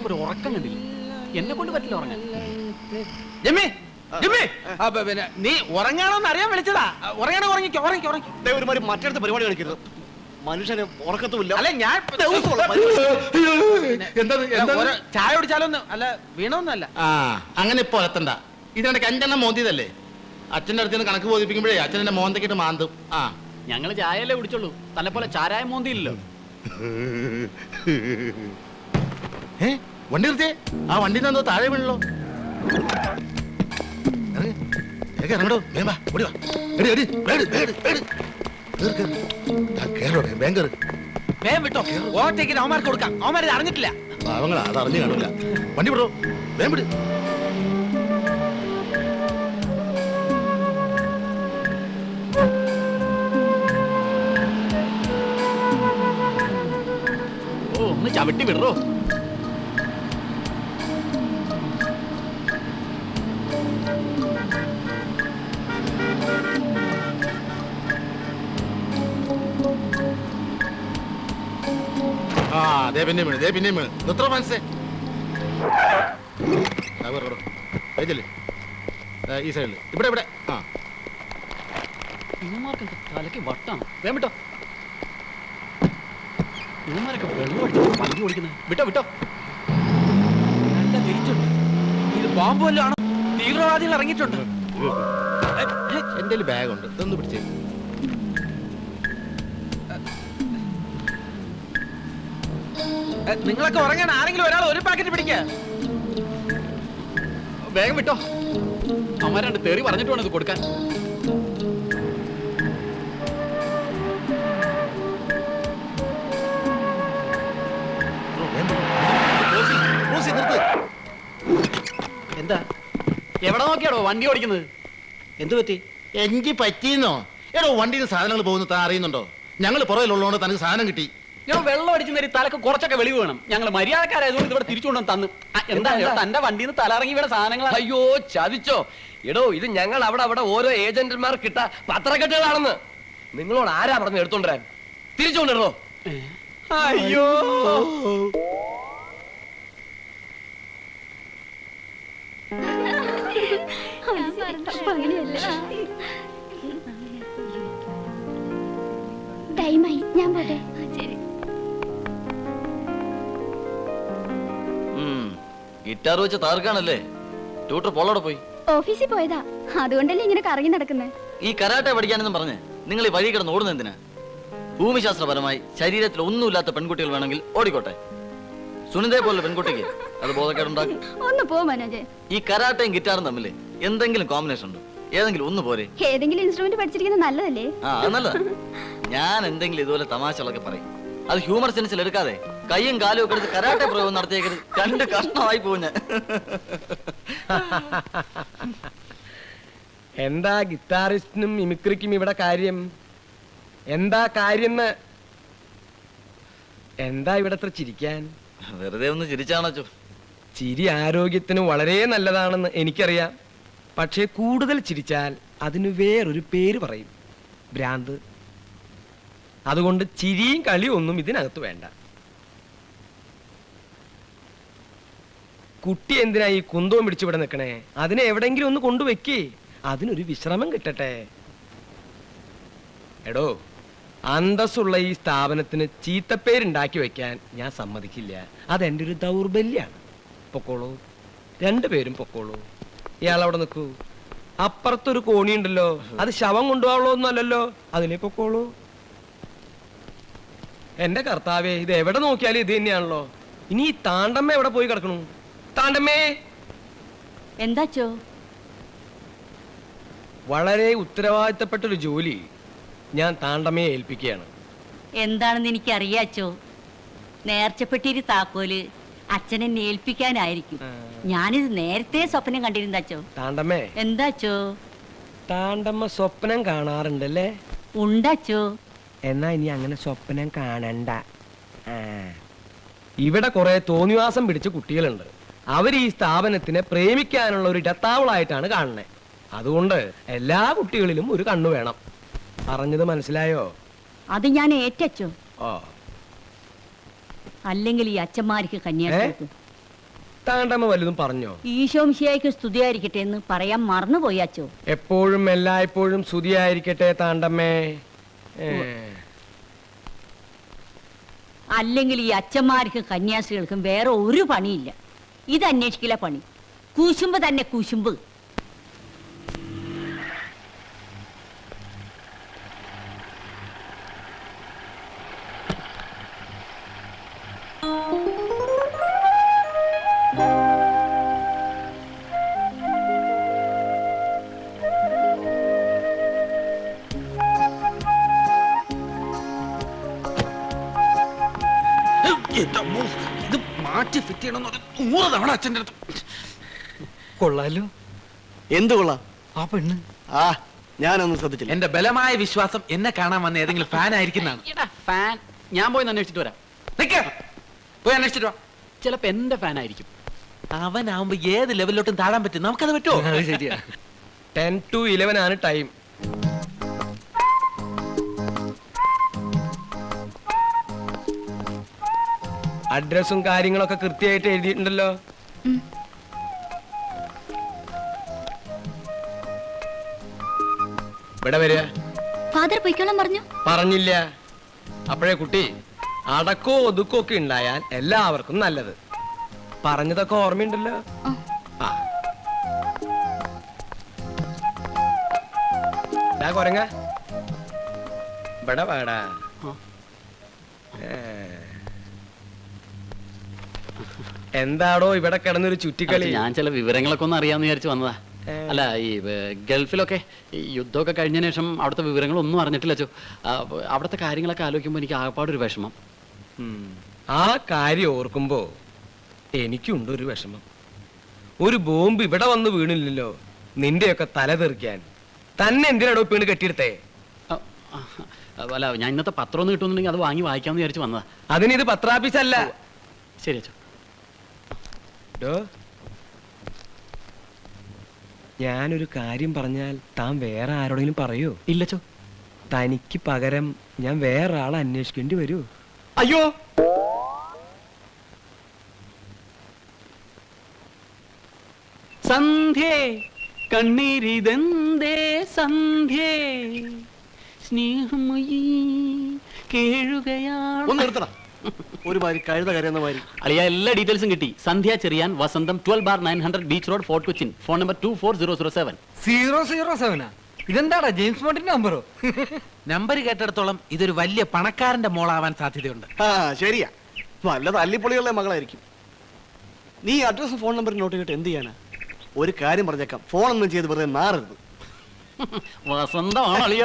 ഒരു ഉറക്കം കണ്ടില്ല, എന്നെ കൊണ്ട് പറ്റില്ല ഉറങ്ങാൻ. പിന്നെ നീ ഉറങ്ങാണോന്ന് അറിയാൻ വിളിച്ചതാ. ഉറങ്ങാനോ? ഉറങ്ങിക്കോ, ഉറങ്ങിക്കോ, ഉറങ്ങിക്കോ. ഒരുമാതിരി മറ്റടുത്ത പരിപാടി കളിക്കരുത്. മനുഷ്യന് ഉറക്കത്തുമില്ല. അല്ല ഞാൻ ചായ കുടിച്ചാലൊന്നും അല്ല, വീണൊന്നല്ല. അങ്ങനെ ഇപ്പൊ എത്തണ്ട. ഇതിനിടയ്ക്ക് 5 എണ്ണം മോന്തിയതല്ലേ. അച്ഛൻ്റെ അടുത്ത് നിന്ന് കണക്ക് ബോധിപ്പിക്കുമ്പോഴേ അച്ഛനെ മോന്തക്കിട്ട് മാന്തും. ഞങ്ങള് ചായയല്ലേ കുടിച്ചോളൂ, തന്നെ പോലെ ചാരായ മോന്തിയില്ലല്ലോ. വണ്ടി നിർത്തിയേ. ആ വണ്ടി എന്തോ താഴെ വീണല്ലോ. ഇറങ്ങടോ, വേഗം ഓടി വാ. വേഗം വിട്ടോ, ഓവർടേക്കിന് അവന്മാർക്ക് കൊടുക്കാം. അവന്മാർ അറിഞ്ഞിട്ടില്ല. പാവങ്ങളാ, അത് അറിഞ്ഞു കാണില്ല. വണ്ടി വിടോ, വേഗം വിട്. ഒന്ന് ചവിട്ടി വിടറോ. പിന്നെ വീണ്, പിന്നെ വീണ്. എത്ര മനസ്സേ ഈ സൈഡില്, ഇവിടെ ഇവിടെ. ഇവന്മാർക്ക് തലക്ക് വട്ടാണ്. വേം വിട്ടോ. ഇവന്മാരൊക്കെ വെള്ളം അടിച്ചു വണ്ടി ഓടിക്കുന്നത്. വിട്ടോ വിട്ടോ. നല്ല തിരിച്ചുണ്ട്. ഇത് ബോംബ് വല്ലതും ആണോ? തീവ്രവാദികൾ ഇറങ്ങിയിട്ടുണ്ട്. എന്റെ ബാഗുണ്ട്, ഇതൊന്ന് പിടിച്ചേ. നിങ്ങളൊക്കെ ഉറങ്ങാൻ ആരെങ്കിലും ഒരാൾ ഒരു പാക്കറ്റ് പിടിക്ക. വേഗം വിട്ടോ. അവന്മാരാണ്ട് തെറി പറഞ്ഞിട്ട് വേണം ഇത് കൊടുക്കാൻ. എന്താ എവിടെ നോക്കിയാടോ വണ്ടി ഓടിക്കുന്നത്? എന്തു പറ്റി? എനിക്ക് പറ്റിയെന്നോ? എടോ, വണ്ടിയിൽ സാധനങ്ങൾ പോകുന്ന താൻ അറിയുന്നുണ്ടോ? ഞങ്ങൾ പുറകിലുള്ളതുകൊണ്ട് തനിക്ക് സാധനം കിട്ടി. ഞാൻ വെള്ളം അടിക്കുന്ന തലക്ക് കുറച്ചൊക്കെ വെളിവ് വേണം. ഞങ്ങൾ മര്യാദക്കാരായതുകൊണ്ട് ഇവിടെ തിരിച്ചുകൊണ്ടു തന്നു. എന്താ തന്റെ വണ്ടിയിൽ നിന്ന് തലയിറങ്ങി ഇവിടെ സാധനങ്ങൾ? അയ്യോ, ചതിച്ചോ? എടോ, ഇത് ഞങ്ങൾ അവിടെ ഓരോ ഏജന്റുമാർ കിട്ട പത്രക്കെട്ടുകളാണെന്ന് നിങ്ങളോട് ആരാ പറഞ്ഞു എടുത്തോണ്ടിരാൻ? തിരിച്ചുകൊണ്ടിരുന്നോ? അയ്യോ, ഞാൻ പോട്ടെ. ഗിറ്റാർ വെച്ച് താർക്കാണല്ലേ? ട്യൂട്ടർ പോളോടെ പോയി ഓഫീസിൽ പോയതാ, അതുകൊണ്ടല്ലേ ഇങ്ങനെ കറങ്ങി നടക്കുന്നത്. ഈ കരാട്ടെ പഠിക്കാനെന്നും പറഞ്ഞ് നിങ്ങൾ ഈ വഴി കിടന്ന് ഓടുന്ന എന്തിനാ? ഭൂമിശാസ്ത്രപരമായി ശരീരത്തിൽ ഒന്നുമില്ലാത്ത പെൺകുട്ടികൾ വേണമെങ്കിൽ ഓടിക്കോട്ടെ. സുനിതയെ പോലെ പെൺകുട്ടിക്ക് അത് ബോധക്കേടുണ്ടാകും. ഒന്ന് പോ മനോജ്. ഈ കരാട്ടയും ഗിറ്റാറും തമ്മിൽ എന്തെങ്കിലും കോമ്പിനേഷൻ ഉണ്ടോ? ഏതെങ്കിലും ഒന്ന് പോരെ? ഏതെങ്കിലും ഇൻസ്ട്രുമെന്റ് പഠിച്ചിരിക്കുന്നത് നല്ലതല്ലേ? അത് നല്ലതാ. ഞാൻ എന്തെങ്കിലും ഇതുപോലെ തമാശകളൊക്കെ പറയും. അത് ഹ്യൂമർ സെൻസിൽ എടുക്കാതെ കയ്യും കാലും ഒക്കെ എടുത്ത് കരാട്ടെ പ്രയോഗം നടത്തിയേക്കരുത്. 2 കഷ്ണമായി പോകും ഞാൻ. എന്താ ഗിറ്റാറിസ്റ്റിനും മിമിക്രിക്കും ഇവിടെ കാര്യം? എന്താ കാര്യം? എന്താ ഇവിടെ അത്ര ചിരിക്കാൻ? വെറുതെ ഒന്ന് ചിരിച്ചാണോ? ചിരി ആരോഗ്യത്തിന് വളരെ നല്ലതാണെന്ന് എനിക്കറിയാം. പക്ഷേ കൂടുതൽ ചിരിച്ചാൽ അതിന് വേറൊരു പേര് പറയും, ഭ്രാന്ത്. അതുകൊണ്ട് ചിരിയും കളിയും ഒന്നും ഇതിനകത്ത് വേണ്ട. കുട്ടി എന്തിനാ ഈ കുന്തവും പിടിച്ച് ഇവിടെ നിൽക്കണേ? അതിനെ എവിടെങ്കിലും ഒന്ന് കൊണ്ടുവെക്കേ, അതിനൊരു വിശ്രമം കിട്ടട്ടെ. എടോ, അന്തസ്സുള്ള ഈ സ്ഥാപനത്തിന് ചീത്തപ്പേരുണ്ടാക്കി വെക്കാൻ ഞാൻ സമ്മതിക്കില്ല. അതെന്റെ ഒരു ദൗർബല്യാണ്. പൊക്കോളൂ, 2 പേരും പൊക്കോളൂ. ഇയാൾ അവിടെ നിൽക്കൂ. അപ്പുറത്തൊരു കോണിയുണ്ടല്ലോ, അത് ശവം കൊണ്ടുപോകാനുള്ള ഒന്നും അല്ലല്ലോ, അതിലേ പൊക്കോളൂ. എന്റെ കർത്താവേ, ഇത് എവിടെ നോക്കിയാലും ഇത് തന്നെയാണല്ലോ. ഇനി ഈ താണ്ടമ്മ എവിടെ പോയി കിടക്കണു? താണ്ടമ്മേ! എന്താച്ചോ? വളരെ ഉത്തരവാദിത്തപ്പെട്ടൊരു ജോലി ഞാൻ താണ്ടമ്മയെ ഏൽപ്പിക്കുകയാണ്. എന്താണെന്ന് എനിക്ക് അറിയാച്ചോ. നേർച്ചപ്പെട്ടിരി താക്കോല് അച്ഛനെ ഏൽപ്പിക്കാനായിരിക്കും. ഞാനിത് നേരത്തെ സ്വപ്നം കണ്ടിരുന്നച്ചോ. താണ്ടമ്മേ! എന്താച്ചോ? താണ്ടമ്മ സ്വപ്നം കാണാറുണ്ടല്ലേ? ഉണ്ടച്ചോ. എന്നാ ഇനി അങ്ങനെ സ്വപ്നം കാണണ്ട. ഇവിടെ കുറെ തോന്നിവാസം പിടിച്ച കുട്ടികളുണ്ട്. അവർ ഈ സ്ഥാപനത്തിനെ പ്രേമിക്കാനുള്ള ഒരു ഇടത്താവളായിട്ടാണ് കാണുന്നത്. അതുകൊണ്ട് എല്ലാ കുട്ടികളിലും ഒരു കണ്ണു വേണം. പറഞ്ഞത് മനസ്സിലായോ? അത് ഞാൻ ഏറ്റച്ചോ. ഓ, അല്ലെങ്കിൽ ഈ അച്ഛന്മാർക്ക് കന്യാസ്ത്രീക്ക് താണ്ടമ്മ വലുതും പറഞ്ഞോ? ഈശോംശിയായിക്ക് സ്തുതിയായിരിക്കട്ടെ എന്ന് പറയാൻ മറന്നുപോയി അച്ചോ. എപ്പോഴും എല്ലായ്പ്പോഴും സ്തുതിയായിരിക്കട്ടെ താണ്ടമ്മേ. അല്ലെങ്കിൽ ഈ അച്ഛന്മാർക്കും കന്യാസ്ത്രീകൾക്കും വേറെ ഒരു പണിയില്ല. ഇത് അന്വേഷിക്കില്ല പണി. കുശുമ്പ് തന്നെ കുശുമ്പ്. ഇത് മാറ്റി ഫിറ്റ് ചെയ്യണമെന്ന് 100 തവണ അച്ഛൻ്റെ അടുത്ത്. കൊള്ളാലോ. എന്ത് കൊള്ളാം? ആ പെണ്ണ്. ആ, ഞാനൊന്നും ശ്രദ്ധിച്ചില്ല. എന്റെ ബലമായ വിശ്വാസം എന്നെ കാണാൻ വന്ന ഏതെങ്കിലും ഫാൻ ആയിരിക്കുന്നതാണ്. ഫാൻ ഞാൻ പോയി അന്വേഷിച്ചിട്ട് വരാം. പോയി അന്വേഷിച്ചിട്ട് വാ. ചിലപ്പോ എന്റെ ഫാൻ ആയിരിക്കും. അവനാവുമ്പോ ഏത് ലെവലിലോട്ടും താഴാൻ പറ്റും. നമുക്കത് പറ്റുമോ? ശരിയാ. 10 to 11 ആണ് ടൈം. അഡ്രസ്സും കാര്യങ്ങളൊക്കെ കൃത്യമായിട്ട് എഴുതിയിട്ടുണ്ടല്ലോ. ഇവിടെ വരിക. ഫാദർ പൊയ്ക്കോളാൻ പറഞ്ഞു. പറഞ്ഞില്ല. അപ്പോഴേ കുട്ടി, അടക്കോ ഒതുക്കോ ഒക്കെ ഉണ്ടായാൽ എല്ലാവർക്കും നല്ലത്. പറഞ്ഞതൊക്കെ ഓർമ്മയുണ്ടല്ലോ. ആ, കൊരങ്ങ ഇവിടെ വേടാ. എന്താടോ ഇവിടെ കിടന്നൊരു ചുറ്റിക്കളി? ഞാൻ ചില വിവരങ്ങളൊക്കെ ഒന്ന് അറിയാന്ന് വിചാരിച്ചു വന്നതാ. അല്ല, ഈ ഗൾഫിലൊക്കെ ഈ യുദ്ധമൊക്കെ കഴിഞ്ഞതിന് ശേഷം അവിടുത്തെ വിവരങ്ങളൊന്നും അറിഞ്ഞിട്ടില്ല അച്ചോ. അവിടുത്തെ കാര്യങ്ങളൊക്കെ ആലോചിക്കുമ്പോൾ എനിക്ക് ആകപ്പാടൊരു വിഷമം. ആ കാര്യം ഓർക്കുമ്പോ എനിക്കുണ്ടൊരു വിഷമം. ഒരു ബോംബ് ഇവിടെ വന്ന് വീണില്ലല്ലോ നിന്റെയൊക്കെ തല തെറിക്കാൻ. തന്നെ എന്തിനാടോ വീണ് കെട്ടിയെടുത്തേ? അല്ല, ഞാൻ ഇന്നത്തെ പത്രം ഒന്ന് കിട്ടുന്നുണ്ടെങ്കിൽ അത് വാങ്ങി വായിക്കാമെന്ന് വിചാരിച്ചു വന്നതാ. അതിനിത് പത്രാഫീസല്ല. ശരി അച്ചോ. ഞാനൊരു കാര്യം പറഞ്ഞാൽ താൻ വേറെ ആരോടെങ്കിലും പറയോ? ഇല്ലച്ചോ. തനിക്ക് പകരം ഞാൻ വേറെ ആളെ അന്വേഷിക്കേണ്ടി വരുമോ? അയ്യോ, സന്ധ്യേ കണ്ണീരിതെന്തേ സന്ധ്യേ സ്നേഹമയീ കേഴുകയാണ്. ഒന്ന് നിർത്തണം. ഒരു മാതിരി കഴുത കരയുന്ന മാതിരി. അളിയ എല്ലാ ഡീറ്റെയിൽസും കിട്ടി. സന്ധ്യ ചെറിയാൻ, വസന്തം, 12/900 beach road, fort Cochin. Phone number 24007. 007. ഇതെന്താടാ ജെയിംസ് ബോണ്ടിന്റെ നമ്പറോ? നമ്പർ കേട്ടിടത്തോളം ഇതൊരു വലിയ പണക്കാരന്റെ മോളാവാൻ സാധ്യതയുണ്ട്. ആ, ശരിയാ. വല്ല തല്ലിപ്പൊളികളുടെ മകളായിരിക്കും. നീ അഡ്രസ്സും ഫോൺ നമ്പറും നോട്ട് ചെയ്തിട്ട് എന്ത് ചെയ്യാനാ? ഒരു കാര്യം പറഞ്ഞേക്കാം, ഫോണൊന്നും ചെയ്ത് വെറുതെ നാറരുത്. വസന്തമാണ് അളിയ.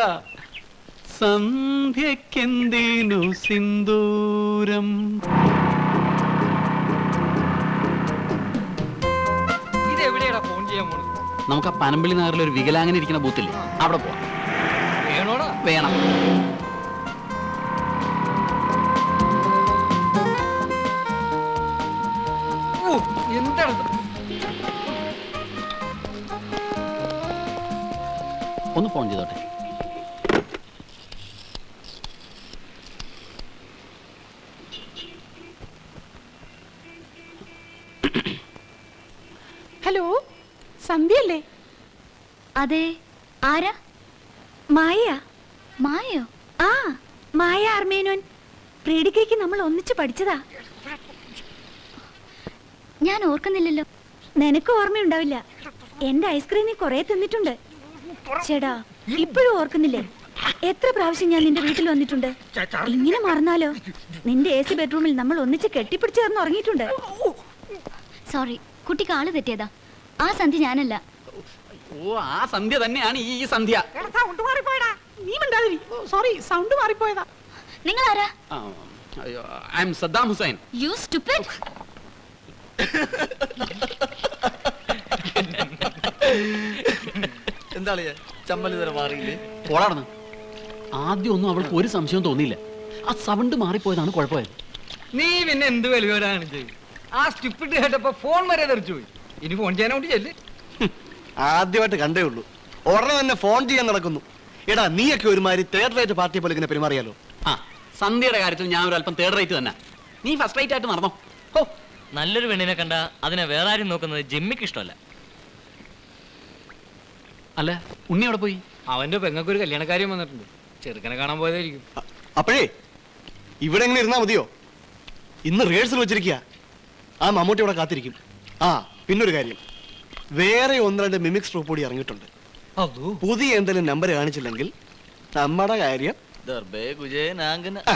സന്ധ്യക്കെന്തിനു സിന്ദൂരം. ഇത് എവിടെയാടാ ഫോൺ ചെയ്യാൻ പോണത്? നമുക്ക് ആ പനമ്പള്ളി നഗറിൽ ഒരു വികലാംഗന ഇരിക്കുന്ന ബൂത്തില്ലേ, അവിടെ പോവാം. വേണോടാ? വേണം. എന്താണ്? ഒന്ന് ഫോൺ ചെയ്തോട്ടെ. ഹലോ, സന്ധ്യല്ലേ? അതെ, ആരാ? മായ. മായോ? ആ, മായ ആർമേനോൻ. പ്രീ ഡിഗ്രിക്ക് നമ്മൾ ഒന്നിച്ച് പഠിച്ചതാ. ഞാൻ ഓർക്കുന്നില്ലല്ലോ. നിനക്ക് ഓർമ്മയുണ്ടാവില്ല. എന്റെ ഐസ്ക്രീം നീ കൊറേ തിന്നിട്ടുണ്ട്. ചേടാ, ഇപ്പോഴും ഓർക്കുന്നില്ലേ? എത്ര പ്രാവശ്യം ഞാൻ നിന്റെ വീട്ടിൽ വന്നിട്ടുണ്ട്. ഇങ്ങനെ മറന്നാലോ? നിന്റെ AC ബെഡ്റൂമിൽ നമ്മൾ ഒന്നിച്ച് കെട്ടിപ്പിടിച്ച് ചേർന്ന് ഉറങ്ങിയിട്ടുണ്ട്. സോറി, കുട്ടിക്ക് ആള് തെറ്റിയതാ. ആ സന്ധ്യ ഞാനല്ല. ഓ, ആ സന്ധ്യ തന്നെയാണ് ഈ സന്ധ്യ. സോറി, സൗണ്ട് മാറിപ്പോയതാ. നിങ്ങൾ ആരാ? I am Saddam Hussein. You stupid. എന്താ ചമ്മല് തരം മാറിയില്ലേ? പോളാർന്ന്. ആദ്യം ഒന്നും അവൾക്ക് ഒരു സംശയവും തോന്നിയില്ല. ആ സൗണ്ട് മാറിപ്പോയതാണ് കുഴപ്പമായത്. നീ പിന്നെ എന്ത് വലിയവരാണ് ചെയ്യും? ആ സ്റ്റുപ്പിഡ് കേട്ടപ്പോ ഫോൺ വരെ തെറിച്ചു പോയി. ഇനി ഫോൺ ചെയ്യാനോട്ട് ചെല്ല്. ആദ്യമായിട്ട് കണ്ടേ ഉള്ളൂ, ഉടനെ തന്നെ ഫോൺ ചെയ്യാൻ നടക്കുന്നു. എടാ നീയൊക്കെ ഒരുമാതിരി തേർഡ് റേറ്റ് പാർട്ടിയെ പോലെ ഇങ്ങനെ പെരുമാറിയാലോ? ആ സന്ധ്യയുടെ കാര്യത്തിൽ ഞാൻ ഒരു അല്പം തേർഡ് റേറ്റ് തന്നെ. നീ ഫസ്റ്റ് റേറ്റ് ആയിട്ട് നടന്നോ. ഓ നല്ലൊരു പെണ്ണിനെ കണ്ട അതിനെ വേറെ ആരും നോക്കുന്നത് ജിമ്മിക്ക് ഇഷ്ടമല്ല. അല്ല ഉണ്ണി അവിടെ പോയി? അവന്റെ പെങ്ങൾക്ക് ഒരു കല്യാണക്കാര്യം വന്നിട്ടുണ്ട്. ചെറുക്കനെ കാണാൻ പോയതായിരിക്കും. അപ്പോഴേ ഇവിടെ എങ്ങനെ ഇരുന്നാ മതിയോ? ഇന്ന് റിഹേഴ്സൽ വെച്ചിരിക്കുക. ആ മമ്മൂട്ടി ഇവിടെ കാത്തിരിക്കും. ആ പിന്നൊരു കാര്യം, വേറെ 1-2 മിമിക്സ് ട്രൂപ്പ് കൂടി ഇറങ്ങിയിട്ടുണ്ട്. പുതിയ എന്തെങ്കിലും നമ്പർ കാണിച്ചില്ലെങ്കിൽ നമ്മുടെ കാര്യം ദർബേ കുജേ നാങ്കന. ആ.